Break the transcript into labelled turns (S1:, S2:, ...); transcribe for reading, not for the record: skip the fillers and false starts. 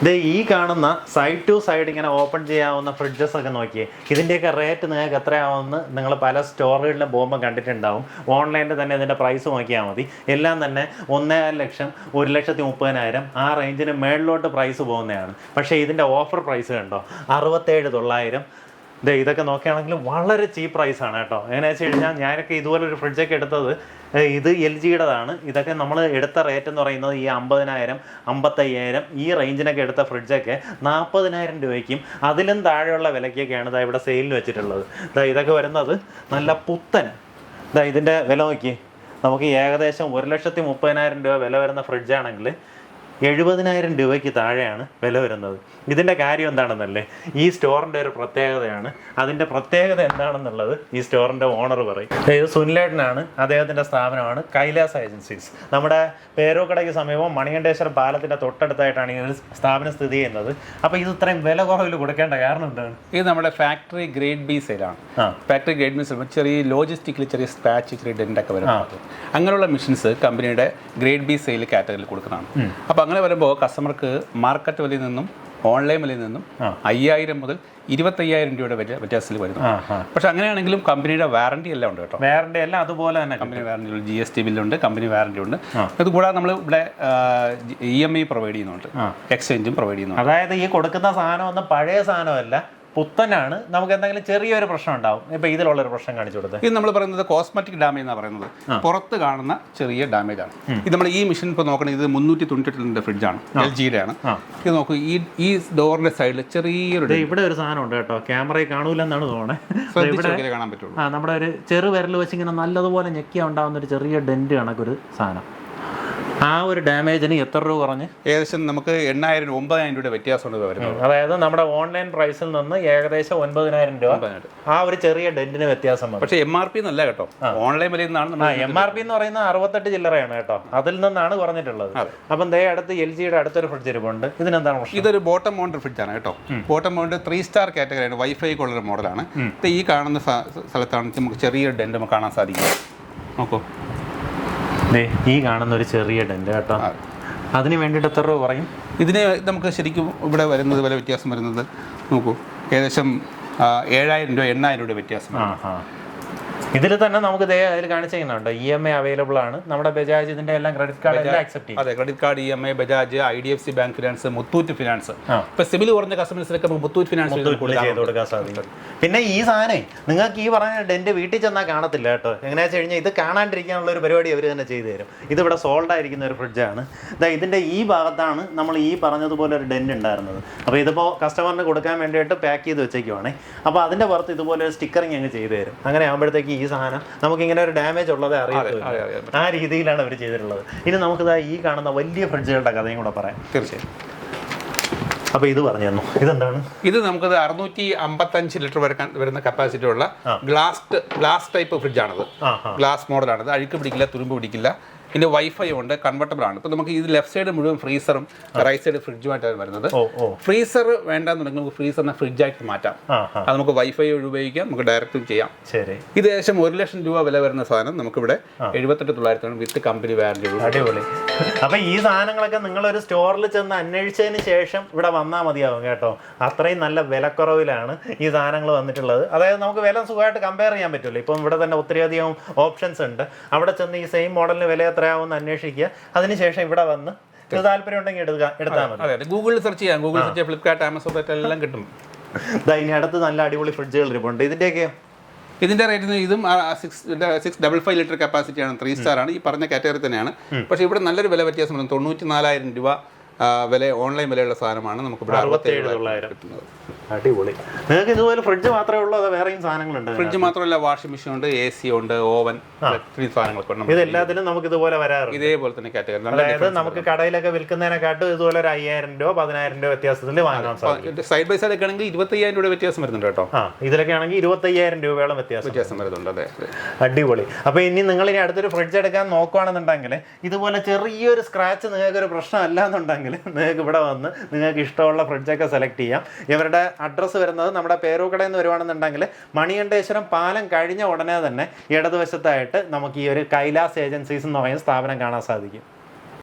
S1: ഇത് ഈ കാണുന്ന സൈഡ് ടു സൈഡ് ഇങ്ങനെ ഓപ്പൺ ചെയ്യാവുന്ന ഫ്രിഡ്ജസ് ഒക്കെ നോക്കിയേ. ഇതിൻ്റെയൊക്കെ റേറ്റ് നിങ്ങൾക്ക് എത്രയാവുമെന്ന് നിങ്ങൾ പല സ്റ്റോറുകളിലും പോകുമ്പോൾ കണ്ടിട്ടുണ്ടാവും. ഓൺലൈനിൽ തന്നെ ഇതിൻ്റെ പ്രൈസ് നോക്കിയാൽ മതി. എല്ലാം തന്നെ 1.5 ലക്ഷം, 1,30,000 ആ റേഞ്ചിന് മേളിലോട്ട് പ്രൈസ് പോകുന്നതാണ്. പക്ഷേ ഇതിൻ്റെ ഓഫർ പ്രൈസ് കണ്ടോ, 67,900. ഇതൊക്കെ നോക്കുകയാണെങ്കിൽ വളരെ ചീപ്പ് പ്രൈസാണ് കേട്ടോ. എങ്ങനെയാണെന്ന് വെച്ച് കഴിഞ്ഞാൽ ഞാനൊക്കെ ഇതുപോലൊരു ഫ്രിഡ്ജൊക്കെ എടുത്തത് ഇത് LGയുടേതാണ്. ഇതൊക്കെ നമ്മൾ എടുത്ത റേറ്റ് എന്ന് പറയുന്നത് ഈ 50,000, 55,000 ഈ റേഞ്ചിനൊക്കെ എടുത്ത ഫ്രിഡ്ജൊക്കെ 40,000 രൂപയ്ക്കും അതിലും താഴെയുള്ള വിലയ്ക്കൊക്കെയാണ് ഇവിടെ സെയിലിൽ വെച്ചിട്ടുള്ളത്. ഇതൊക്കെ വരുന്നത് നല്ല പുത്തൻ. ഇതിൻ്റെ വില നോക്കി, നമുക്ക് ഏകദേശം 1,30,000 രൂപ വില വരുന്ന ഫ്രിഡ്ജാണെങ്കിൽ 70,000 രൂപയ്ക്ക് താഴെയാണ് വില വരുന്നത്. ഇതിൻ്റെ കാര്യം എന്താണെന്നല്ലേ, ഈ സ്റ്റോറിൻ്റെ ഒരു പ്രത്യേകതയാണ്. അതിൻ്റെ പ്രത്യേകത എന്താണെന്നുള്ളത് ഈ സ്റ്റോറിൻ്റെ ഓണർ പറയും. ഇത് സുനിലേട്ടനാണ്, അദ്ദേഹത്തിൻ്റെ സ്ഥാപനമാണ് കൈലാസ് ഏജൻസീസ്. നമ്മുടെ പേരൂക്കടയ്ക്ക് സമീപം മണികണ്ഠേശ്വരം പാലത്തിൻ്റെ തൊട്ടടുത്തായിട്ടാണ് ഈ സ്ഥാപനം സ്ഥിതി ചെയ്യുന്നത്. അപ്പോൾ ഇത് ഇത്രയും വില കുറവിൽ കൊടുക്കേണ്ട കാരണം എന്താണ്?
S2: ഇത് നമ്മുടെ ഫാക്ടറി ഗ്രേഡ് ബി സെയിലാണ്. ഫാക്ടറി ഗ്രേഡ് ബി സെയിൽ ചെറിയ ലോജിസ്റ്റിക്കിൽ ചെറിയ സ്പാച്ച്, ചെറിയ ഡെൻ്റൊക്കെ വരുന്നത്, അങ്ങനെയുള്ള മെഷീൻസ് കമ്പനിയുടെ ഗ്രേഡ് ബി സെയിൽ കാറ്റഗറിയിൽ കൊടുക്കുന്നതാണ്. അപ്പോൾ അങ്ങനെ വരുമ്പോൾ കസ്റ്റമർക്ക് മാർക്കറ്റ് വിലയിൽ നിന്നും ഓൺലൈൻ വിലയിൽ നിന്നും 5,000 മുതൽ 25,000 രൂപയുടെ വ്യത്യാസത്തിൽ വരുന്നു. പക്ഷെ അങ്ങനെയാണെങ്കിലും കമ്പനിയുടെ വാറണ്ടി എല്ലാം ഉണ്ട് കേട്ടോ.
S1: വാറണ്ടി എല്ലാം അതുപോലെ തന്നെ
S2: കമ്പനി വാറണ്ടി ഉണ്ട്, GST ബില്ലുണ്ട്, കമ്പനി വാറണ്ടി ഉണ്ട്. അതുകൂടാതെ നമ്മൾ ഇവിടെ EMI പ്രൊവൈഡ് ചെയ്യുന്നുണ്ട്, എക്സ്ചേഞ്ചും പ്രൊവൈഡ് ചെയ്യുന്നുണ്ട്.
S1: അതായത് ഈ കൊടുക്കുന്ന സാധനം ഒന്നും പഴയ സാധനമല്ല, പുത്തനാണ്. നമുക്ക് എന്തെങ്കിലും ചെറിയൊരു പ്രശ്നം ഉണ്ടാവും. ഇപ്പൊ ഇതിലുള്ളൊരു പ്രശ്നം കാണിച്ചു കൊടുത്തത്,
S2: ഇത് നമ്മൾ പറയുന്നത് കോസ്മെറ്റിക് ഡാമേജ് എന്നാണ് പറയുന്നത്. പുറത്ത് കാണുന്ന ചെറിയ ഡാമേജ് ആണ് ഇത്. നമ്മൾ ഈ മെഷീൻ ഇപ്പോൾ നോക്കണത്, ഇത് 398 ഫ്രിഡ്ജാണ്, LGയുടെ ആണ്. ഇത് നോക്കൂ, ഈ ഡോറിന്റെ സൈഡിൽ ചെറിയൊരു
S1: ഇവിടെ ഒരു സാധനം ഉണ്ട് കേട്ടോ, ക്യാമറയിൽ കാണൂലെന്നാണ് തോന്നുന്നത്.
S2: കാണാൻ പറ്റുള്ളൂ.
S1: നമ്മുടെ ഒരു ചെറു വിരൽ വെച്ച് ഇങ്ങനെ നല്ലതുപോലെ ഞെക്കിയാൽ ഉണ്ടാകുന്ന ഒരു ചെറിയ ഡെന്റ് കണക്കൊരു സാധനം. ആ ഒരു ഡാമേജിന് എത്ര രൂപ കുറഞ്ഞ്?
S2: ഏകദേശം നമുക്ക് 8,000, 9,000 രൂപയുടെ വ്യത്യാസമുണ്ട് വരുന്നത്.
S1: അതായത് നമ്മുടെ ഓൺലൈൻ പ്രൈസിൽ നിന്ന് ഏകദേശം 9,000 രൂപ ആ ഒരു ചെറിയ ഡെന്റിന് വ്യത്യാസം.
S2: പക്ഷേ MRP എന്നല്ല കേട്ടോ, ഓൺലൈൻ വിലയിൽ നിന്നാണ്.
S1: MRP എന്ന് പറയുന്നത് 68 ചില്ലറയാണ് കേട്ടോ, അതിൽ നിന്നാണ് കുറഞ്ഞിട്ടുള്ളത്. അപ്പം അടുത്ത് LGയുടെ അടുത്തൊരു ഫ്രിഡ്ജ് ഇരിപ്പുണ്ട്. ഇതിനെന്താണ് പ്രശ്നം?
S2: ഇതൊരു ബോട്ടം മൗണ്ടഡ് ഫ്രിഡ്ജാണ് കേട്ടോ. ബോട്ടം മൗണ്ട് 3 സ്റ്റാർ കാറ്റഗറിയാണ്, വൈഫൈ ഉള്ളൊരു മോഡലാണ്. ഈ കാണുന്ന സ്ഥലത്താണ് നമുക്ക് ചെറിയൊരു ഡെന്റ് നമുക്ക് കാണാൻ സാധിക്കും. നോക്കൂ,
S1: ഈ കാണുന്ന ഒരു ചെറിയ ഡെന്റ് കേട്ടോ. അതിന് വേണ്ടിയിട്ട് എത്ര രൂപ പറയും?
S2: ഇതിന് നമുക്ക് ശരിക്കും ഇവിടെ വരുന്നത് വില വ്യത്യാസം വരുന്നത് നോക്കൂ, ഏകദേശം 7,000 രൂപ, 8,000 രൂപയുടെ വ്യത്യാസം.
S1: ഇതിൽ തന്നെ നമുക്ക് അതിൽ കാണിച്ചിരിക്കുന്നുണ്ട് EMI അവൈലബിൾ ആണ്. നമ്മുടെ ബജാജ് ഇതിന്റെ എല്ലാം ക്രെഡിറ്റ് കാർഡ് എല്ലാം അക്സെപ്റ്റ് ചെയ്യും.
S2: അതെ, credit card, EMI, Bajaj, IDFC bank finance, Muthoot finance. ഇപ്പൊ സിബിൽ കുറഞ്ഞ കസ്റ്റമേഴ്സിനൊക്കെ നമുക്ക് മുത്തൂറ്റ് ഫിനാൻസ്
S1: ചെയ്ത് കൊടുക്കാൻ സാധിക്കും. പിന്നെ ഈ സാധനം നിങ്ങൾക്ക് ഈ പറഞ്ഞ ഡെന്റ് വീട്ടിൽ ചെന്നാൽ കാണത്തില്ല കേട്ടോ. എങ്ങനെയാ വെച്ച് കഴിഞ്ഞാൽ ഇത് കാണാണ്ടിരിക്കാനുള്ള ഒരു പരിപാടി അവർ തന്നെ ചെയ്തു തരും. ഇതിവിടെ സോൾഡ് ആയിരിക്കുന്ന ഒരു ഫ്രിഡ്ജാണ്. ഇതിന്റെ ഈ ഭാഗത്താണ് നമ്മൾ ഈ പറഞ്ഞതുപോലെ ഒരു ഡെന്റ് ഉണ്ടായിരുന്നത്. അപ്പോൾ ഇതിപ്പോൾ കസ്റ്റമറിന് കൊടുക്കാൻ വേണ്ടിയിട്ട് പാക്ക് ചെയ്ത് വെച്ചേക്കുവാണേ. അപ്പോൾ അതിന്റെ പുറത്ത് ഇതുപോലെ ഒരു സ്റ്റിക്കറിങ് അങ്ങ് ചെയ്തു തരും. അങ്ങനെ ആകുമ്പോഴത്തേക്ക് ഈ സാധനം നമുക്ക് ഇങ്ങനെ ഒരു ഡാമേജ് ഉള്ളത് അറിയത്തില്ല. ആ രീതിയിലാണ് അവർ ചെയ്തിട്ടുള്ളത്. ഇനി നമുക്കിതാ ഈ കാണുന്ന വലിയ ഫ്രിഡ്ജുകളുടെ കഥയും കൂടെ പറയാം.
S2: തീർച്ചയായും.
S1: അപ്പോൾ ഇത് പറഞ്ഞു തന്നു. ഇതെന്താണ്?
S2: ഇത് നമുക്കത് 655 ലിറ്റർ വരുന്ന കപ്പാസിറ്റി ഉള്ള ഗ്ലാസ് ടൈപ്പ് ഫ്രിഡ്ജാണത്. ഗ്ലാസ് മോഡലാണത്. അഴുക്ക് പിടിക്കില്ല, തുരുമ്പ് പിടിക്കില്ല. ഇതിന്റെ വൈഫൈ ഉണ്ട്, കൺവെർട്ടബിൾ ആണ്. ഇപ്പോൾ നമുക്ക് ഇത് ലെഫ്റ്റ് സൈഡ് മുഴുവൻ ഫ്രീസറും റൈറ്റ് സൈഡ് ഫ്രിഡ്ജുമായിട്ടാണ് വരുന്നത്. ഫ്രീസർ വേണ്ടെന്നുണ്ടെങ്കിൽ നമുക്ക് ഫ്രീസറിനെ ഫ്രിഡ്ജായിട്ട് മാറ്റാം. അത് നമുക്ക് വൈഫൈ ഉപയോഗിക്കാം, നമുക്ക് ഡയറക്റ്റും ചെയ്യാം.
S1: ശരി.
S2: ഇത് ഏകദേശം 1,00,000 രൂപ വില വരുന്ന സാധനം നമുക്കിവിടെ 78,900 വിത്ത് കമ്പനി വാറന്റി.
S1: അടിപൊളി. അപ്പൊ ഈ സാധനങ്ങളൊക്കെ നിങ്ങളൊരു സ്റ്റോറിൽ ചെന്ന് അന്വേഷിച്ചതിന് ശേഷം ഇവിടെ വന്നാൽ മതിയാവും കേട്ടോ. അത്രയും നല്ല വിലക്കുറവിലാണ് ഈ സാധനങ്ങൾ വന്നിട്ടുള്ളത്. അതായത് നമുക്ക് വില സുഖമായിട്ട് കമ്പയർ ചെയ്യാൻ പറ്റില്ല. ഇപ്പം ഇവിടെ തന്നെ ഒത്തിരിയധികം ഓപ്ഷൻസ് ഉണ്ട്. അവിടെ ചെന്ന് ഈ സെയിം മോഡലിന് വില എത്രയാവുമെന്ന് അന്വേഷിക്കുക. അതിനുശേഷം ഇവിടെ വന്ന് താല്പര്യം ഉണ്ടെങ്കിൽ എടുത്താൽ മതി.
S2: അതെ, ഗൂഗിളിൽ സെർച്ച് ചെയ്യാം. ഗൂഗിൾ സെർച്ച്, ഫ്ലിപ്കാർട്ട്, ആമസോൺ എല്ലാം കിട്ടും.
S1: ഇനി അടുത്ത് നല്ല അടിപൊളി ഫ്രിഡ്ജുകൾ ഇരിപ്പുണ്ട്.
S2: ഇതിന്റെ റേറ്റിന് ഇതും 655 ലിറ്റർ കപ്പാസിറ്റിയാണ്, 3 സ്റ്റാർ ആണ്. ഈ പറഞ്ഞ കാറ്റഗറി തന്നെയാണ്. പക്ഷേ ഇവിടെ നല്ലൊരു വില വ്യത്യാസം വരുന്നത് 94,000 രൂപ വില, ഓൺലൈൻ വിലയുള്ള സാധനമാണ് നമുക്ക് ഇവിടെ 67,900 കിട്ടുന്നത്.
S1: അടിപൊളി. നിങ്ങൾക്ക് ഇതുപോലെ ഫ്രിഡ്ജ് മാത്രമേ ഉള്ളൂ അതോ വേറെയും സാധനങ്ങളുണ്ട്?
S2: ഫ്രിഡ്ജ് മാത്രമല്ല, വാഷിംഗ് മെഷീൻ ഉണ്ട്, AC ഉണ്ട്, ഓവൻ, ഇലക്ട്രിക് സാധനങ്ങളൊക്കെ ഉണ്ട്.
S1: ഇതെല്ലാത്തിനും നമുക്ക് ഇതുപോലെ വരാറുണ്ട്.
S2: ഇതേപോലെ തന്നെ കാറ്റഗറി.
S1: അതായത് നമുക്ക് കടയിലൊക്കെ വിൽക്കുന്നതിനെക്കാട്ടും ഇതുപോലെ ഒരു 5,000 രൂപ 10,000 രൂപ വ്യത്യാസത്തിൽ വാങ്ങാൻ സാധിക്കും.
S2: സൈഡ് ബൈ സൈഡ് ഒക്കെ ആണെങ്കിൽ 25,000 രൂപ വ്യത്യാസം വരുന്നുണ്ട് കേട്ടോ.
S1: ഇതിലൊക്കെ ആണെങ്കിൽ 25,000 രൂപയോളം വ്യത്യാസം
S2: വരുന്നുണ്ട്. അതെ,
S1: അടിപൊളി. അപ്പോൾ ഇനി നിങ്ങൾ ഇനി അടുത്തൊരു ഫ്രിഡ്ജ് എടുക്കാൻ നോക്കുകയാണെന്നുണ്ടെങ്കിൽ ഇതുപോലെ ചെറിയൊരു സ്ക്രാച്ച് നിങ്ങൾക്കൊരു പ്രശ്നമല്ല എന്നുണ്ടെങ്കിൽ നിങ്ങൾക്ക് ഇവിടെ വന്ന് നിങ്ങൾക്ക് ഇഷ്ടമുള്ള ഫ്രിഡ്ജൊക്കെ സെലക്ട് ചെയ്യാം. ഇവരുടെ അഡ്രസ്സ് വരുന്നത് നമ്മുടെ പേരൂക്കടയിൽ നിന്ന് വരുവാണെന്നുണ്ടെങ്കിൽ മണികണ്ഠേശ്വരം പാലം കഴിഞ്ഞ ഉടനെ തന്നെ ഇടതുവശത്തായിട്ട് നമുക്ക് ഈ ഒരു കൈലാസ് ഏജൻസീസ് എന്ന് പറയുന്ന സ്ഥാപനം കാണാൻ സാധിക്കും.